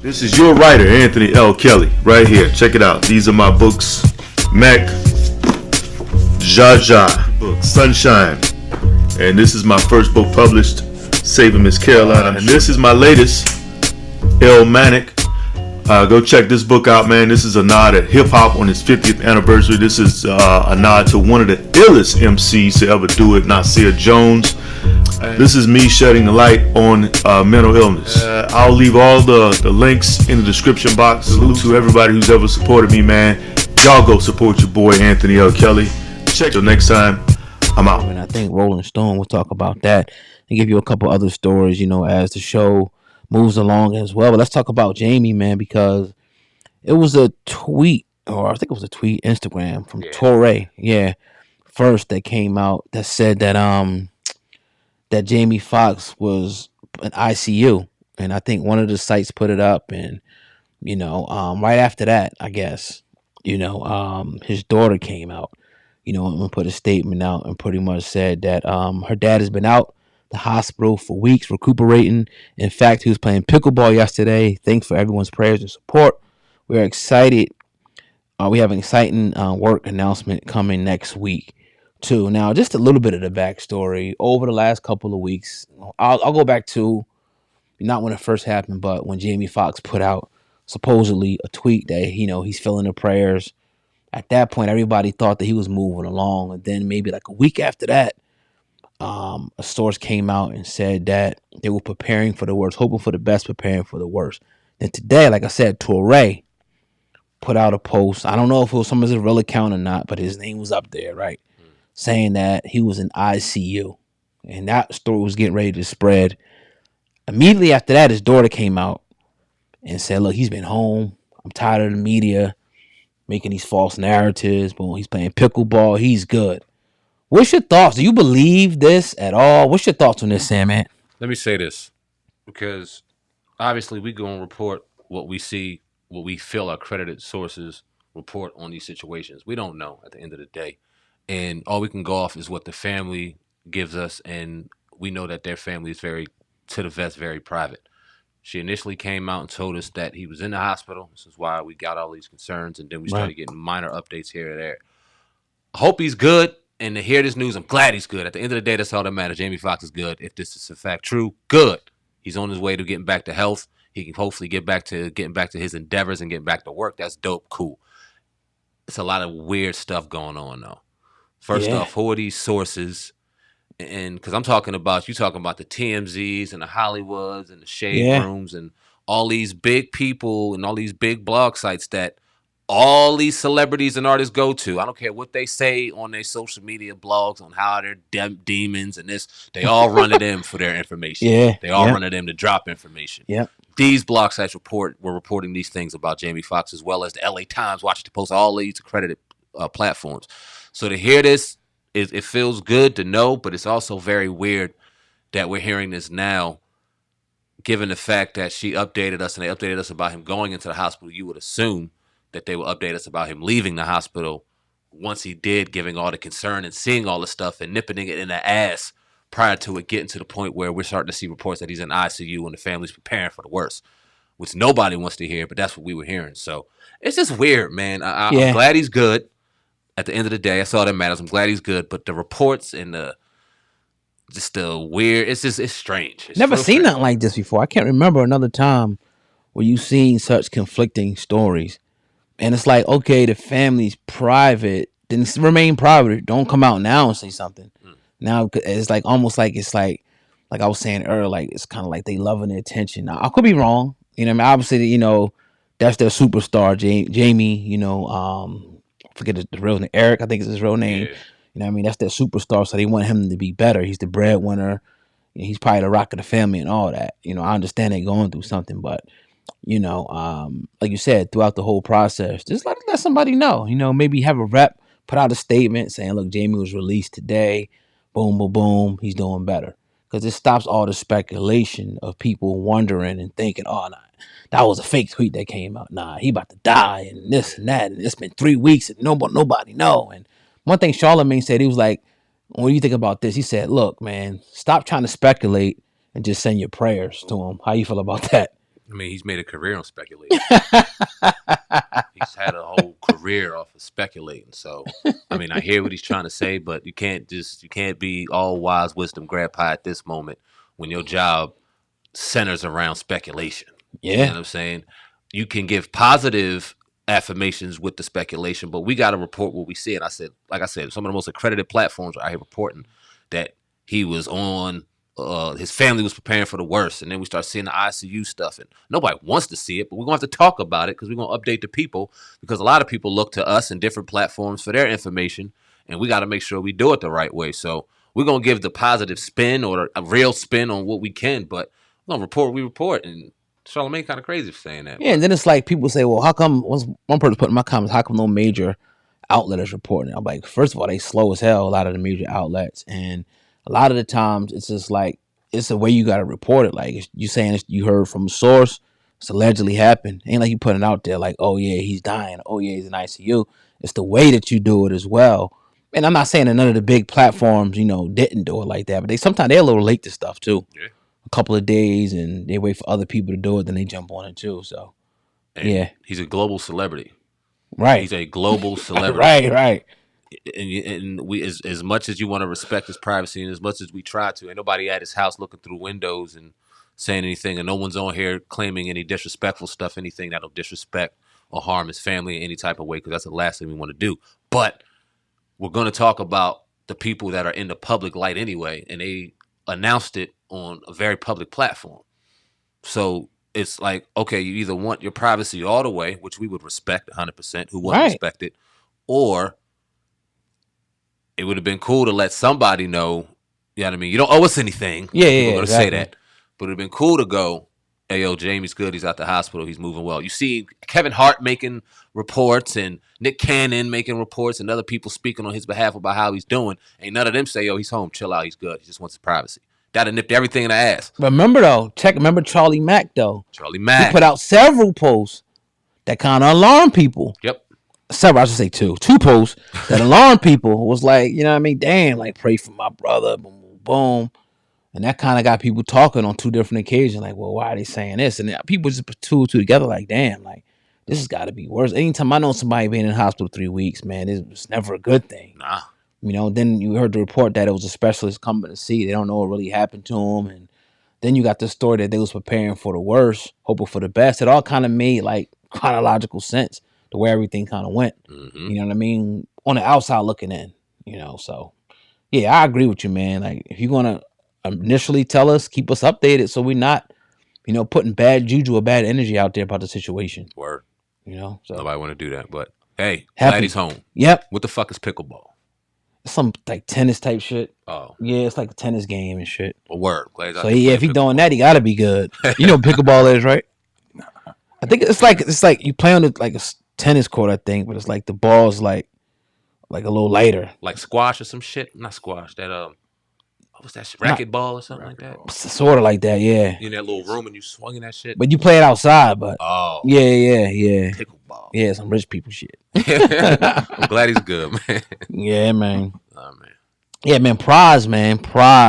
This is your writer, Anthony L. Kelly, right here. Check it out. These are my books. Mac, Jaja, book, Sunshine. And this is my first book published, Saving Miss Caroline. And this is my latest, El Manic. Go check this book out, man. This is a nod at hip-hop on its 50th anniversary. This is a nod to one of the illest MCs to ever do it, Nasir Jones. This is me shedding the light on mental illness. I'll leave all the links in the description box. Salute to everybody who's ever supported me, man. Y'all go support your boy, Anthony L. Kelly. Check till next time. I'm out. And I think Rolling Stone will talk about that and give you a couple other stories, as the show moves along as well. But let's talk about Jamie, man, because it was a tweet, or I think it was a tweet, Instagram from Torre, first that came out that said that Jamie Foxx was an ICU, and I think one of the sites put it up, and right after that, I guess, his daughter came out, and put a statement out and pretty much said that her dad has been out the hospital for weeks recuperating. In fact, he was playing pickleball yesterday. Thanks for everyone's prayers and support. We're excited. We have an exciting work announcement coming next week too. Now, just a little bit of the backstory. Over the last couple of weeks, I'll go back to not when it first happened, but when Jamie Foxx put out supposedly a tweet that he's feeling the prayers. At that point, everybody thought that he was moving along, and then maybe like a week after that, a source came out and said that they were preparing for the worst, hoping for the best, preparing for the worst. Then today, like I said, Torre put out a post. I don't know if it was someone's real account or not, but his name was up there, right? Saying that he was in ICU. And that story was getting ready to spread. Immediately after that, his daughter came out and said, look, he's been home. I'm tired of the media making these false narratives. But when he's playing pickleball, he's good. What's your thoughts? Do you believe this at all? What's your thoughts on this, Sam, man? Let me say this, because obviously we go and report what we see, what we feel our accredited sources report on these situations. We don't know at the end of the day. And all we can go off is what the family gives us, and we know that their family is very, to the vest, very private. She initially came out and told us that he was in the hospital. This is why we got all these concerns, and then we started getting minor updates here and there. I hope he's good. And to hear this news, I'm glad he's good. At the end of the day, that's all that matters. Jamie Foxx is good. If this is in fact true, good. He's on his way to getting back to health. He can hopefully get back to his endeavors and getting back to work. That's dope. Cool. It's a lot of weird stuff going on, though. First off, who are these sources? And because you talking about the TMZs and the Hollywoods and the Shade Rooms and all these big people and all these big blog sites that all these celebrities and artists go to. I don't care what they say on their social media blogs on how they're demons and this. They all run to them for their information. They all run to them to drop information. These blog sites were reporting these things about Jamie Foxx, as well as the LA Times, Washington Post, all these accredited platforms. So to hear this, it feels good to know, but it's also very weird that we're hearing this now, given the fact that she updated us and they updated us about him going into the hospital. You would assume that they will update us about him leaving the hospital once he did, giving all the concern and seeing all the stuff and nipping it in the ass prior to it getting to the point where we're starting to see reports that he's in ICU and the family's preparing for the worst, which nobody wants to hear, but that's what we were hearing. So it's just weird, man. I'm glad he's good. At the end of the day, that's all that matters. I'm glad he's good, but the reports and the weird, it's strange. It's never seen nothing like this before. I can't remember another time where you've seen such conflicting stories. And it's like, okay, the family's private, then remain private. Don't come out now and say something. Now it's like almost like it's like I was saying earlier, like it's kind of like they loving the attention. Now I could be wrong, I mean, obviously, that's their superstar, Jamie. Forget the real name, Eric, I think is his real name. I mean, that's their superstar, so they want him to be better. He's the breadwinner. He's probably the rock of the family and all that. I understand they're going through something, but. Like you said, throughout the whole process, just let somebody know, maybe have a rep, put out a statement saying, look, Jamie was released today. Boom, boom, boom. He's doing better. Because it stops all the speculation of people wondering and thinking, oh, nah, that was a fake tweet that came out. Nah, he about to die and this and that. And it's been 3 weeks and nobody know. And one thing Charlamagne said, he was like, when you think about this, he said, look, man, stop trying to speculate and just send your prayers to him. How you feel about that? I mean, he's made a career on speculating. He's had a whole career off of speculating. So, I mean, I hear what he's trying to say, but you can't be all wise wisdom grandpa at this moment when your job centers around speculation. Yeah. You know what I'm saying? You can give positive affirmations with the speculation, but we got to report what we see. And like I said, some of the most accredited platforms are out here reporting that he was on. His family was preparing for the worst, and then we start seeing the ICU stuff, and nobody wants to see it, but we're gonna have to talk about it because we're gonna update the people, because a lot of people look to us and different platforms for their information, and we got to make sure we do it the right way. So we're gonna give the positive spin or a real spin on what we can, but we're gonna report what we report. And Charlamagne kind of crazy for saying that. Yeah, and then it's like people say, well, how come, one person put in my comments, how come no major outlet is reporting it? I'm like, first of all, they slow as hell, a lot of the major outlets. And a lot of the times it's just like, it's the way you got to report it. Like, you saying you heard from a source, it's allegedly happened. Ain't like you putting it out there like, oh yeah, he's dying. Oh yeah, he's in ICU. It's the way that you do it as well. And I'm not saying that none of the big platforms, didn't do it like that, but sometimes they're a little late to stuff too. Yeah. A couple of days and they wait for other people to do it, then they jump on it too. So, And yeah. he's a global celebrity. Right. He's a global celebrity. Right. And we, as much as you want to respect his privacy and as much as we try to, ain't nobody at his house looking through windows and saying anything, and no one's on here claiming any disrespectful stuff, anything that'll disrespect or harm his family in any type of way, because that's the last thing we want to do. But we're going to talk about the people that are in the public light anyway, and they announced it on a very public platform. So it's like, okay, you either want your privacy all the way, which we would respect 100%, who wouldn't respect it, or it would have been cool to let somebody know, you know what I mean? You don't owe us anything. Yeah, People are going to exactly. say that. But it would have been cool to go, hey, yo, Jamie's good. He's out the hospital. He's moving well. You see Kevin Hart making reports and Nick Cannon making reports and other people speaking on his behalf about how he's doing. Ain't none of them say, yo, he's home. Chill out. He's good. He just wants his privacy. That'd have nipped everything in the ass. Remember, though, remember Charlie Mack, though. Charlie Mack. He put out several posts that kind of alarmed people. Yep. Several, I should say two posts that alarmed people. Was like, you know what I mean? Damn, like, pray for my brother, boom, boom, boom. And that kind of got people talking on two different occasions. Like, well, why are they saying this? And people just put two together like, damn, like, this has got to be worse. Anytime I know somebody being in the hospital 3 weeks, man, it's never a good thing. Nah. Then you heard the report that it was a specialist coming to see. They don't know what really happened to him. And then you got the story that they was preparing for the worst, hoping for the best. It all kind of made, like, chronological sense, the way everything kind of went. Mm-hmm. You know what I mean? On the outside looking in, so yeah, I agree with you, man. Like, if you're going to initially tell us, keep us updated so we're not, putting bad juju or bad energy out there about the situation. Word. So nobody want to do that, but hey, glad he's home. Yep. What the fuck is pickleball? Some like tennis type shit. Oh. Yeah, it's like a tennis game and shit. A word. Glad so yeah, if he doing that, he gotta be good. You know what pickleball is, right? I think it's like you play on it like a tennis court, I think, but it's like the ball's like a little lighter. Like squash or some shit? Not squash. That what was that shit? Racquetball or something like that? Sort of like that, yeah. You in that little room and you swinging that shit? But you play it outside, but yeah. Pickleball. Yeah, some rich people shit. I'm glad he's good, man. Yeah, man. Oh man. Yeah, man. Prize, man. Prize.